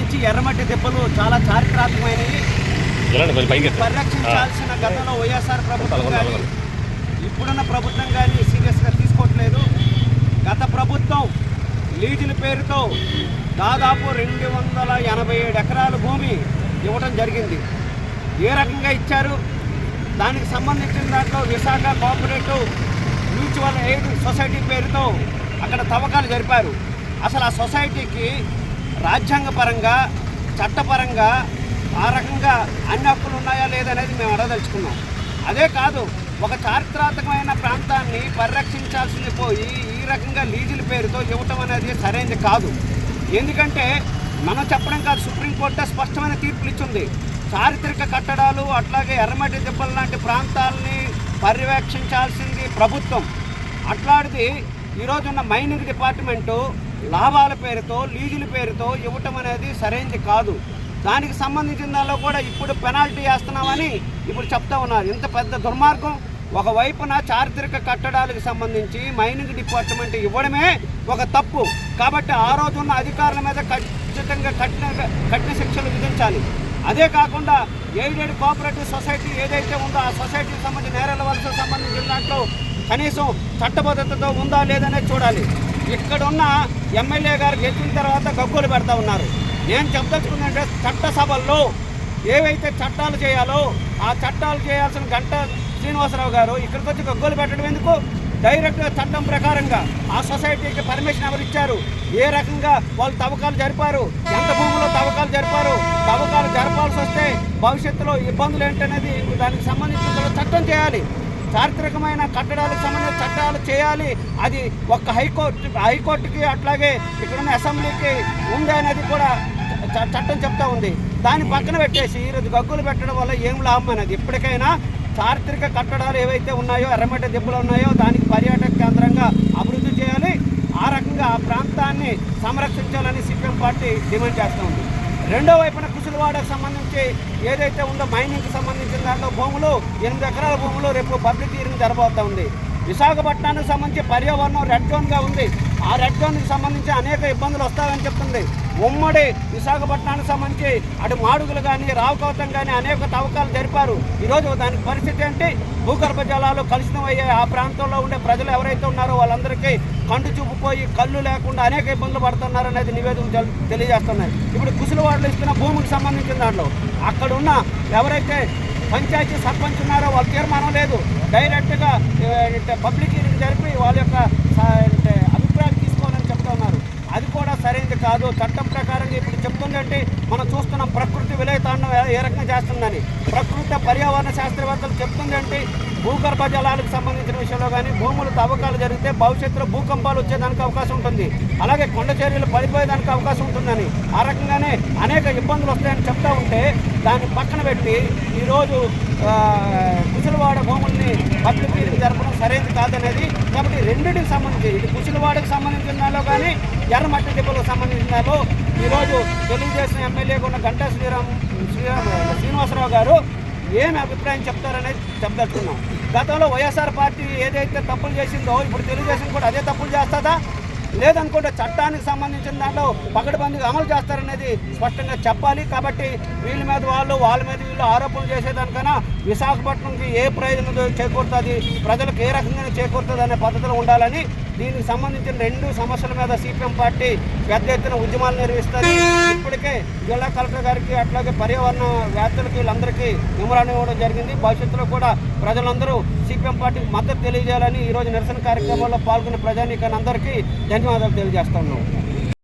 సంబంధించి ఎర్రమట్టి దెబ్బలు చాలా చారిత్రాత్మకమైనవి. పరిరక్షించాల్సిన గతంలో వైఎస్ఆర్ ప్రభుత్వం కానీ ఇప్పుడున్న ప్రభుత్వం కానీ సీరియస్గా తీసుకోవట్లేదు. గత ప్రభుత్వం లీజుల పేరుతో దాదాపు 287 ఎకరాల భూమి ఇవ్వడం జరిగింది. ఏ రకంగా ఇచ్చారు? దానికి సంబంధించిన దాంట్లో Visakha cooperative mutual aid society పేరుతో అక్కడ తవ్వకాలు జరిపారు. అసలు ఆ సొసైటీకి రాజ్యాంగపరంగా చట్టపరంగా ఆ రకంగా అన్ని హక్కులు ఉన్నాయా లేదనేది మేము అడగదలుచుకున్నాం. అదే కాదు, ఒక చారిత్రాత్మకమైన ప్రాంతాన్ని పరిరక్షించాల్సింది పోయి ఈ రకంగా లీజుల పేరుతో ఇవ్వటం అనేది సరైనది కాదు. ఎందుకంటే మనం చెప్పడం కాదు, సుప్రీంకోర్టు స్పష్టమైన తీర్పులు ఇచ్చింది. చారిత్రక కట్టడాలు అట్లాగే ఎర్రమట్టి దెబ్బలు లాంటి ప్రాంతాలని పర్యవేక్షించాల్సింది ప్రభుత్వం. అట్లాంటిది ఈరోజున్న మైనింగ్ డిపార్ట్మెంటు లాభాల పేరుతో లీజుల పేరుతో ఇవ్వటం అనేది సరైనది కాదు. దానికి సంబంధించిన దానిలో కూడా ఇప్పుడు పెనాల్టీ వేస్తున్నామని ఇప్పుడు చెప్తా ఉన్నారు. ఇంత పెద్ద దుర్మార్గం. ఒకవైపున చారిత్రక కట్టడాలకు సంబంధించి మైనింగ్ డిపార్ట్మెంట్ ఇవ్వడమే ఒక తప్పు. కాబట్టి ఆ రోజున్న అధికారుల మీద ఖచ్చితంగా కఠిన శిక్షలు విధించాలి. అదే కాకుండా ఎయిడెడ్ కోఆపరేటివ్ సొసైటీ ఏదైతే ఉందో ఆ సొసైటీకి సంబంధించి నేరాల వలసకు సంబంధించిన దాంట్లో కనీసం చట్టబద్ధతతో ఉందా లేదనేది చూడాలి. ఇక్కడున్న ఎమ్మెల్యే గారు గెలిచిన తర్వాత గగ్గోలు పెడతా ఉన్నారు. నేను చెప్పదలుచుకుందంటే చట్టసభల్లో ఏవైతే చట్టాలు చేయాలో ఆ చట్టాలు చేయాల్సిన గంటా శ్రీనివాసరావు గారు ఇక్కడికి వచ్చి గగ్గోలు పెట్టడం ఎందుకు? డైరెక్ట్గా చట్టం ప్రకారంగా ఆ సొసైటీకి పర్మిషన్ ఎవరు ఇచ్చారు, ఏ రకంగా వాళ్ళు తవ్వకాలు జరిపారు, ఎంత భూముల్లో తవ్వకాలు జరిపారు, తవ్వకాలు జరపాల్సి వస్తే భవిష్యత్తులో ఇబ్బందులు ఏంటనేది దానికి సంబంధించిన చట్టం చేయాలి. చారిత్రకమైన కట్టడాలకు సంబంధించిన చట్టాలు చేయాలి. అది ఒక్క హైకోర్టుకి అట్లాగే ఇక్కడున్న అసెంబ్లీకి ఉంది అనేది కూడా చట్టం చెప్తా ఉంది. దాన్ని పక్కన పెట్టేసి ఈరోజు గగ్గులు పెట్టడం వల్ల ఏం లాభం అనేది. ఇప్పటికైనా చారిత్రక కట్టడాలు ఏవైతే ఉన్నాయో ఎర్రమట్టి దెబ్బలు ఉన్నాయో దానికి పర్యాటక కేంద్రంగా అభివృద్ధి చేయాలి. ఆ రకంగా ఆ ప్రాంతాన్ని సంరక్షించాలని సిపిఎం పార్టీ డిమాండ్ చేస్తూ ఉంది. రెండో వైపున కుసులవాడకు సంబంధించి ఏదైతే ఉందో మైనింగ్కి సంబంధించిన దాంట్లో భూములు 8 ఎకరాల భూములు రేపు పబ్లిక్ హీరింగ్ జరబోతూ ఉంది. విశాఖపట్నానికి సంబంధించి పర్యావరణం రెడ్ జోన్గా ఉంది. ఆ రెడ్ జోన్కి సంబంధించి అనేక ఇబ్బందులు వస్తాయని చెప్తుంది. ఉమ్మడి విశాఖపట్నానికి సంబంధించి అటు మాడుగులు కానీ రావుకవతం కానీ అనేక తవ్వకాలు జరిపారు. ఈరోజు దానికి పరిస్థితి ఏంటి? భూగర్భ జలాలు కలుషితమయ్యే ఆ ప్రాంతంలో ఉండే ప్రజలు ఎవరైతే ఉన్నారో వాళ్ళందరికీ కండు చూపుపోయి కళ్ళు లేకుండా అనేక ఇబ్బందులు పడుతున్నారు అనేది నివేదికలు తెలియజేస్తున్నాయి. ఇప్పుడు కుసులవాడలో ఇస్తున్న భూమికి సంబంధించిన దాంట్లో అక్కడున్న ఎవరైతే పంచాయతీ సర్పంచ్ ఉన్నారో వాళ్ళ తీర్మానం లేదు. డైరెక్ట్గా పబ్లిక్ హీరింగ్ జరిపి వాళ్ళ యొక్క అభిప్రాయం తీసుకోవాలని చెప్తా ఉన్నారు. అది కూడా సరైనది కాదు. చట్టం ప్రకారంగా ఇప్పుడు చెప్తుందంటే మనం చూస్తున్నాం ప్రకృతి విలయతాండం ఏ రకంగా చేస్తుందని. ప్రకృతి పర్యావరణ శాస్త్రవేత్తలు చెప్తుందంటే భూగర్భ జలాలకు సంబంధించిన విషయంలో కానీ భూములు తవ్వకాలు జరిగితే భవిష్యత్తులో భూకంపాలు వచ్చేదానికి అవకాశం ఉంటుంది. అలాగే కొండ చర్యలు పడిపోయేదానికి అవకాశం ఉంటుందని ఆ రకంగానే అనేక ఇబ్బందులు వస్తాయని చెప్తా ఉంటే దాన్ని పక్కన పెట్టి ఈరోజు కుసులవాడ భూముల్ని పబ్లిక్ హీరింగ్ జరపడం సరైనది కాదనేది. కాబట్టి రెండింటికి సంబంధించి ఇది కుసులవాడకు సంబంధించిన దానిలో కానీ ఎర్రమట్టి దెబ్బలకు సంబంధించిన దానిలో ఈరోజు తెలుగుదేశం ఎమ్మెల్యేగా ఉన్న గంటా శ్రీనివాసరావు గారు ఏమి అభిప్రాయం చెప్తారనేది చెప్పదలుచుకున్నాం. గతంలో వైఎస్ఆర్ పార్టీ ఏదైతే తప్పులు చేసిందో ఇప్పుడు తెలుగుదేశం కూడా అదే తప్పులు చేస్తుందా? లేదనుకుంటే చట్టానికి సంబంధించిన దాంట్లో పకడ్బందీగా అమలు చేస్తారనేది స్పష్టంగా చెప్పాలి. కాబట్టి వీళ్ళ మీద వాళ్ళ మీద వీళ్ళు ఆరోపణలు చేసేదానికన్నా విశాఖపట్నంకి ఏ ప్రయోజనం చేకూరుతుంది, ప్రజలకు ఏ రకంగా చేకూరుతుంది అనే పద్ధతిలో ఉండాలని దీనికి సంబంధించిన 2 సమస్యల మీద సిపిఎం పార్టీ పెద్ద ఎత్తున ఉద్యమాలు నిర్వహిస్తుంది. ఇప్పటికే జిల్లా కలెక్టర్ గారికి అట్లాగే పర్యావరణ వ్యాప్తులకి వీళ్ళందరికీ వివరణ ఇవ్వడం జరిగింది. భవిష్యత్తులో కూడా ప్రజలందరూ సిపిఎం పార్టీకి మద్దతు తెలియజేయాలని ఈరోజు నిరసన కార్యక్రమంలో పాల్గొన్న ప్రజానీకాన్ని అందరికీ ధన్యవాదాలు తెలియజేస్తున్నాం.